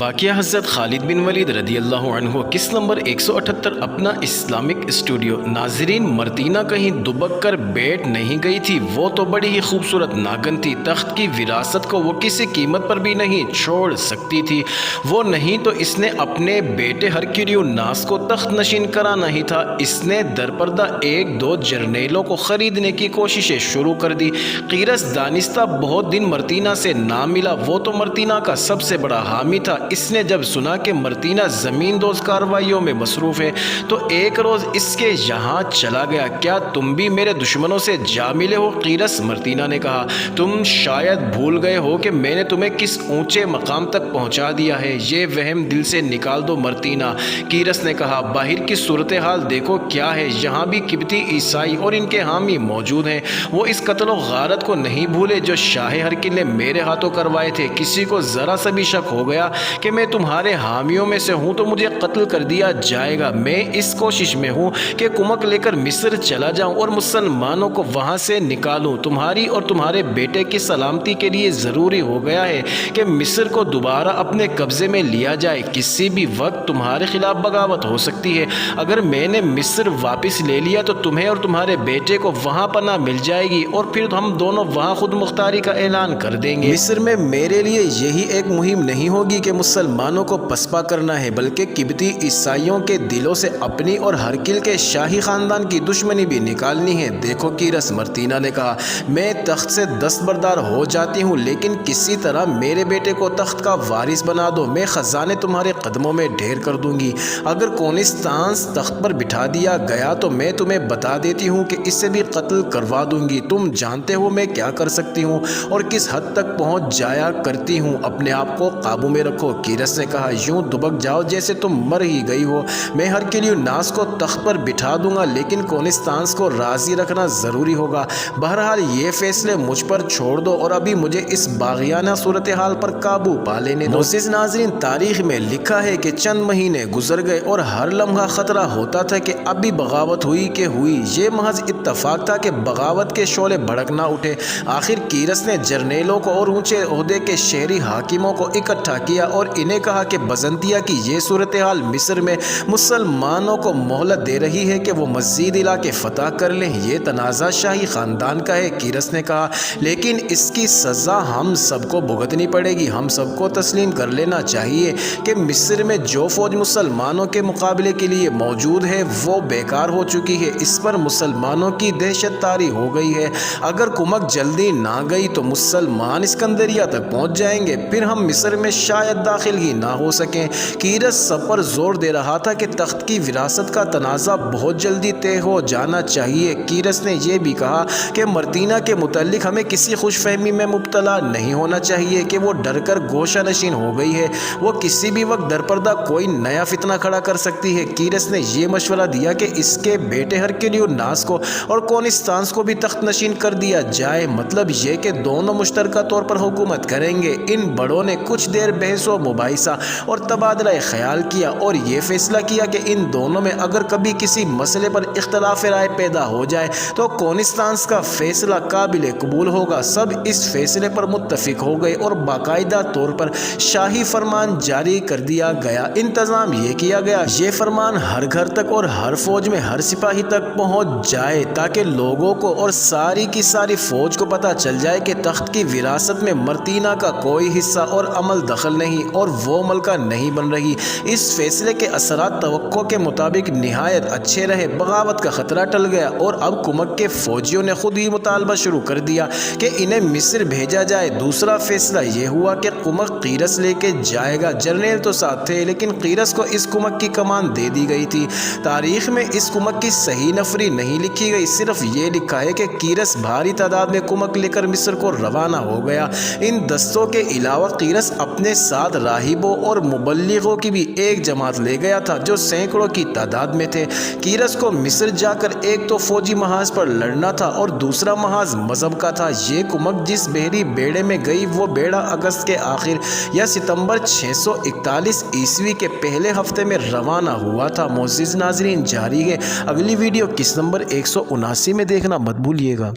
واقعہ حضرت خالد بن ولید رضی اللہ عنہ کس نمبر 178 اپنا اسلامک اسٹوڈیو۔ ناظرین، مرتینہ کہیں دبک کر بیٹھ نہیں گئی تھی، وہ تو بڑی ہی خوبصورت ناگن تھی۔ تخت کی وراثت کو وہ کسی قیمت پر بھی نہیں چھوڑ سکتی تھی۔ وہ نہیں تو اس نے اپنے بیٹے ہرکیلیو ناس کو تخت نشین کرانا ہی تھا۔ اس نے درپردہ ایک دو جرنیلوں کو خریدنے کی کوششیں شروع کر دی۔ قیرس دانستہ بہت دن مرتینہ سے نہ ملا، وہ تو مرتینہ کا سب سے بڑا حامی تھا۔ اس نے جب سنا کہ مرتینہ زمین دوز کاروائیوں میں مصروف ہے تو ایک روز اس کے یہاں چلا گیا۔ کیا تم بھی میرے دشمنوں سے جا ملے ہو؟ قیرس مرتینہ نے کہا، تم شاید بھول گئے ہو کہ میں نے تمہیں کس اونچے مقام تک پہنچا دیا ہے۔ یہ وہم دل سے نکال دو مرتینہ۔ قیرس نے کہا، باہر کی صورتحال دیکھو کیا ہے، یہاں بھی قبطی عیسائی اور ان کے حامی موجود ہیں۔ وہ اس قتل و غارت کو نہیں بھولے جو شاہ ہرکل نے میرے ہاتھوں کروائے تھے۔ کسی کو ذرا سا بھی شک ہو گیا کہ میں تمہارے حامیوں میں سے ہوں تو مجھے قتل کر دیا جائے گا۔ میں اس کوشش میں ہوں کہ کمک لے کر مصر چلا جاؤں اور مسلمانوں کو وہاں سے نکالوں۔ تمہاری اور تمہارے بیٹے کی سلامتی کے لیے ضروری ہو گیا ہے کہ مصر کو دوبارہ اپنے قبضے میں لیا جائے۔ کسی بھی وقت تمہارے خلاف بغاوت ہو سکتی ہے۔ اگر میں نے مصر واپس لے لیا تو تمہیں اور تمہارے بیٹے کو وہاں پناہ مل جائے گی اور پھر ہم دونوں وہاں خود مختاری کا اعلان کر دیں گے۔ مصر میں میرے لیے یہی ایک مہم نہیں ہوگی کہ مسلمانوں کو پسپا کرنا ہے، بلکہ قبطی عیسائیوں کے دلوں سے اپنی اور ہرکل کے شاہی خاندان کی دشمنی بھی نکالنی ہے۔ دیکھو قیرس، مرتینہ نے کہا، میں تخت سے دستبردار ہو جاتی ہوں، لیکن کسی طرح میرے بیٹے کو تخت کا وارث بنا دو۔ میں خزانے تمہارے قدموں میں ڈھیر کر دوں گی۔ اگر کونستانس تخت پر بٹھا دیا گیا تو میں تمہیں بتا دیتی ہوں کہ اسے بھی قتل کروا دوں گی۔ تم جانتے ہو میں کیا کر سکتی ہوں اور کس حد تک پہنچ جایا کرتی ہوں۔ اپنے آپ کو قابو میں رکھو۔ قیرس نے کہا، یوں دبک جاؤ جیسے تم مر ہی گئی ہو۔ میں ہرکلیو ناس کو تخت پر بٹھا دوں گا، لیکن کونستانس کو راضی رکھنا ضروری ہوگا۔ بہرحال یہ فیصلے مجھ پر چھوڑ دو اور ابھی مجھے اس باغیانہ صورتحال پر قابو پا لینے دو۔ معزز ناظرین، تاریخ میں لکھا ہے کہ چند مہینے گزر گئے اور ہر لمحہ خطرہ ہوتا تھا کہ ابھی بغاوت ہوئی کہ ہوئی۔ یہ محض اتفاق تھا کہ بغاوت کے شعلے بھڑک نہ اٹھے۔ آخر قیرس نے جرنیلوں کو اور اونچے عہدے کے شہری حاکموں کو اکٹھا کیا اور انہیں کہا کہ بزنطیہ کی یہ صورتحال مصر میں مسلمانوں کو مہلت دے رہی ہے کہ وہ مزید علاقے فتح کر لیں۔ یہ تنازع شاہی خاندان کا ہے، قیرس نے کہا، لیکن اس کی سزا ہم سب کو بھگتنی پڑے گی۔ ہم سب کو تسلیم کر لینا چاہیے کہ مصر میں جو فوج مسلمانوں کے مقابلے کے لیے موجود ہے وہ بیکار ہو چکی ہے۔ اس پر مسلمانوں کی دہشت طاری ہو گئی ہے۔ اگر کمک جلدی نہ گئی تو مسلمان اسکندریہ تک پہنچ جائیں گے، پھر ہم مصر میں شاید داخل ہی نہ ہو سکیں۔ قیرس سب پر زور دے رہا تھا کہ تخت کی وراثت کا تنازع بہت جلدی طے ہو جانا چاہیے۔ قیرس نے یہ بھی کہا کہ مرتینہ کے متعلق ہمیں کسی خوش فہمی میں مبتلا نہیں ہونا چاہیے کہ وہ ڈر کر گوشہ نشین ہو گئی ہے۔ وہ کسی بھی وقت درپردہ کوئی نیا فتنہ کھڑا کر سکتی ہے۔ قیرس نے یہ مشورہ دیا کہ اس کے بیٹے ہرکلیو ناس کو اور کونستانس کو بھی تخت نشین کر دیا جائے، مطلب یہ کہ دونوں مشترکہ طور پر حکومت کریں گے۔ ان بڑوں نے کچھ دیر بحث و مباحثہ اور تبادلہ خیال کیا اور یہ فیصلہ کیا کہ ان دونوں میں اگر کبھی کسی مسئلے پر اختلاف رائے پیدا ہو جائے تو کونستانس کا فیصلہ قابل قبول ہوگا۔ سب اس فیصلے پر متفق ہو گئے اور باقاعدہ طور پر شاہی فرمان جاری کر دیا گیا۔ انتظام یہ کیا گیا، یہ فرمان ہر گھر تک اور ہر فوج میں ہر سپاہی تک پہنچ جائے تاکہ لوگوں کو اور ساری کی ساری فوج کو پتہ چل جائے کہ تخت کی وراثت میں مرتینہ کا کوئی حصہ اور عمل دخل نہیں اور وہ ملکہ نہیں بن رہی۔ اس فیصلے کے اثرات توقع کے مطابق نہایت اچھے رہے۔ بغاوت کا خطرہ ٹل گیا اور اب کمک کے فوجیوں نے خود ہی مطالبہ شروع کر دیا کہ انہیں مصر بھیجا جائے۔ دوسرا فیصلہ یہ ہوا کہ کمک قیرس لے کے جائے گا۔ جرنیل تو ساتھ تھے لیکن قیرس کو اس کمک کی کمان دے دی گئی تھی۔ تاریخ میں اس کمک کی صحیح نفری نہیں لکھی گئی، صرف یہ لکھا ہے کہ قیرس بھاری تعداد میں کمک لے کر مصر کو روانہ ہو گیا۔ ان دستوں کے علاوہ قیرس اپنے ساتھ راہبوں اور مبلغوں کی بھی ایک جماعت لے گیا تھا جو سینکڑوں کی تعداد میں تھے۔ قیرس کو مصر جا کر ایک تو فوجی محاذ پر لڑنا تھا اور دوسرا محاذ مذہب کا تھا۔ یہ کمک جس بحری بیڑے میں گئی وہ بیڑا اگست کے آخر یا ستمبر 641 عیسوی کے پہلے ہفتے میں روانہ ہوا تھا۔ معزز ناظرین، جاری ہے اگلی ویڈیو کس نمبر 179 میں دیکھنا مت بھولیے گا۔